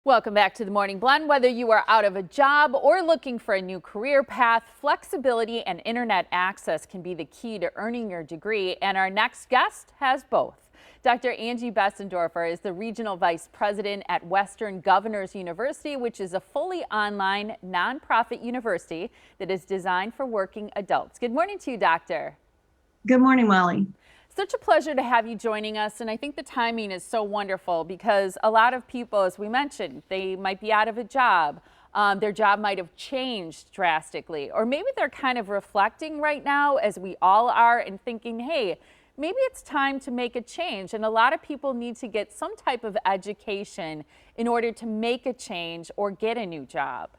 Welcome back to the Morning Blend. Whether you are out of a job or looking for a new career path, flexibility and internet access can be the key to earning your degree. And our next guest has both. Dr. Angie Besendorfer is the Regional Vice President at Western Governors University, which is a fully online nonprofit university that is designed for working adults. Good morning to you, Doctor. Good morning, Molly. Such a pleasure to have you joining us, and I think the timing is so wonderful because a lot of people, as we mentioned, they might be out of a job. Their job might have changed drastically, or maybe they're kind of reflecting right now, as we all are, and thinking, hey, maybe it's time to make a change. And a lot of people need to get some type of education in order to make a change or get a new job.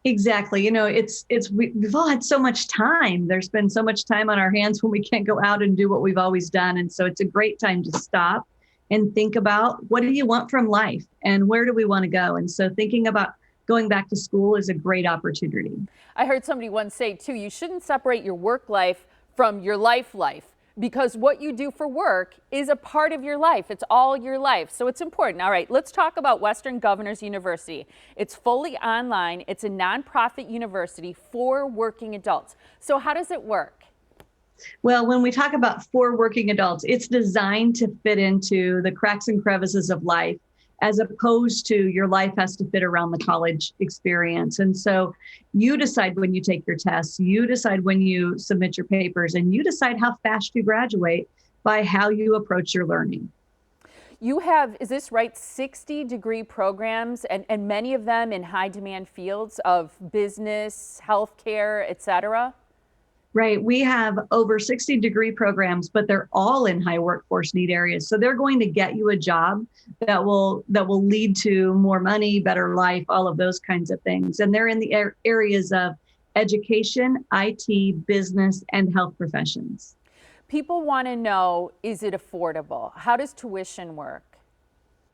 Exactly. We've all had so much time. There's been so much time on our hands when we can't go out and do what we've always done. And so it's a great time to stop and think about, what do you want from life and where do we want to go? And so thinking about going back to school is a great opportunity. I heard somebody once say too, you shouldn't separate your work life from your life, because what you do for work is a part of your life. It's all your life. So it's important. All right, let's talk about Western Governors University. It's fully online. It's a nonprofit university for working adults. So how does it work? Well, when we talk about for working adults, it's designed to fit into the cracks and crevices of life, as opposed to your life has to fit around the college experience. And so you decide when you take your tests, you decide when you submit your papers, and you decide how fast you graduate by how you approach your learning. You have, is this right, 60 degree programs, and many of them in high demand fields of business, healthcare, et cetera? Right. We have over 60 degree programs, but they're all in high workforce need areas. So they're going to get you a job that will lead to more money, better life, all of those kinds of things. And they're in the areas of education, IT, business, and health professions. People want to know, is it affordable? How does tuition work?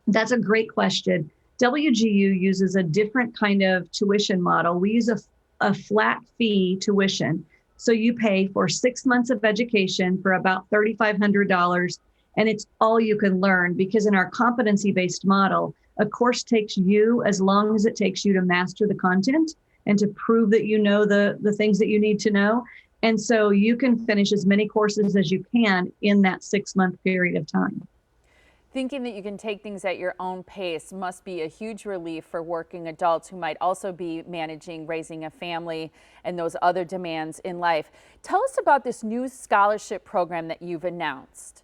That's a great question. WGU uses a different kind of tuition model. We use a flat fee tuition. So you pay for 6 months of education for about $3,500, and it's all you can learn, because in our competency-based model, a course takes you as long as it takes you to master the content and to prove that you know the things that you need to know. And so you can finish as many courses as you can in that 6-month period of time. Thinking that you can take things at your own pace must be a huge relief for working adults who might also be managing, raising a family, and those other demands in life. Tell us about this new scholarship program that you've announced.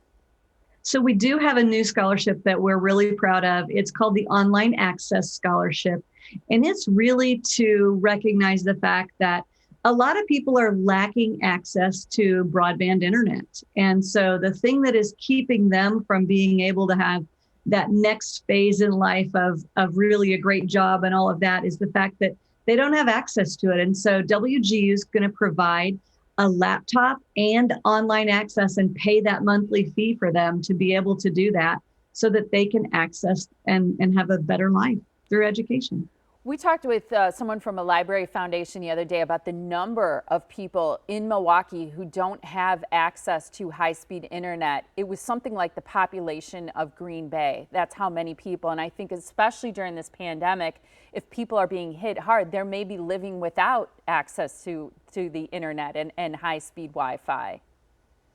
So we do have a new scholarship that we're really proud of. It's called the Online Access Scholarship. And it's really to recognize the fact that a lot of people are lacking access to broadband internet. And so the thing that is keeping them from being able to have that next phase in life of really a great job and all of that is the fact that they don't have access to it. And so WGU is going to provide a laptop and online access and pay that monthly fee for them to be able to do that, so that they can access and have a better life through education. We talked with someone from a library foundation the other day about the number of people in Milwaukee who don't have access to high-speed internet. It was something like the population of Green Bay. That's how many people. And I think especially during this pandemic, if people are being hit hard, they're maybe living without access to the internet and high-speed Wi-Fi.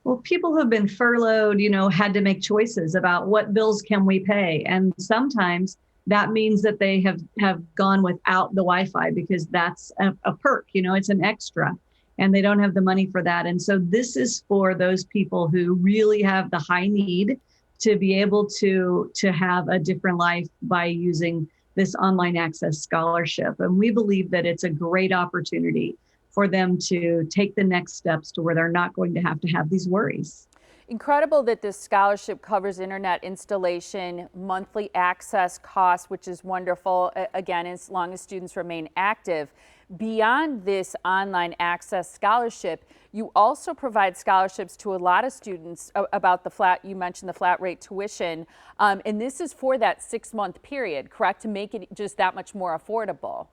Well, people who have been furloughed, had to make choices about what bills can we pay. And sometimes that means that they have gone without the Wi-Fi because that's a perk, it's an extra, and they don't have the money for that. And so this is for those people who really have the high need to be able to have a different life by using this online access scholarship. And we believe that it's a great opportunity for them to take the next steps to where they're not going to have these worries. Incredible that this scholarship covers internet installation, monthly access costs, which is wonderful, again, as long as students remain active. Beyond this online access scholarship, you also provide scholarships to a lot of students about you mentioned the flat rate tuition, and this is for that 6-month period, correct, to make it just that much more affordable.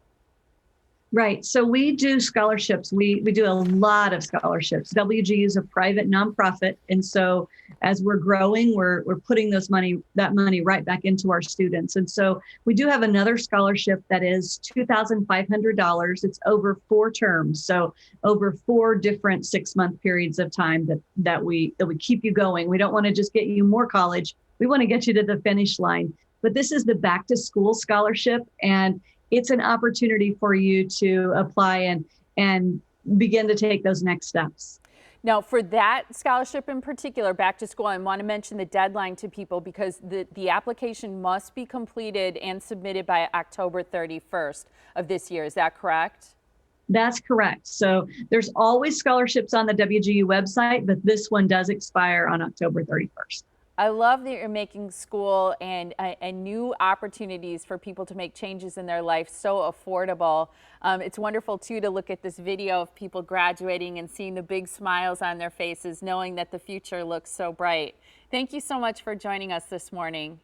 Right. So we do scholarships. We do a lot of scholarships. WGU is a private nonprofit, and so as we're growing, we're putting that money right back into our students. And so we do have another scholarship that is $2,500. It's over 4 terms, so over 4 different 6-month periods of time that we keep you going. We don't want to just get you more college. We want to get you to the finish line. But this is the back to school scholarship, and it's an opportunity for you to apply and begin to take those next steps. Now, for that scholarship in particular, back to school, I want to mention the deadline to people because the application must be completed and submitted by October 31st of this year. Is that correct? That's correct. So there's always scholarships on the WGU website, but this one does expire on October 31st. I love that you're making school and new opportunities for people to make changes in their life so affordable. It's wonderful, too, to look at this video of people graduating and seeing the big smiles on their faces, knowing that the future looks so bright. Thank you so much for joining us this morning.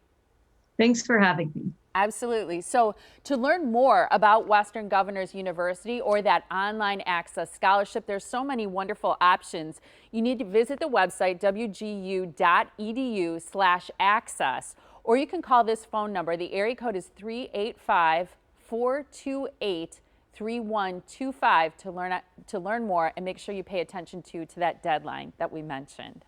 Thanks for having me. Absolutely. So to learn more about Western Governors University or that online access scholarship, there's so many wonderful options. You need to visit the website wgu.edu/access, or you can call this phone number. The area code is 385-428-3125 to learn more, and make sure you pay attention to that deadline that we mentioned.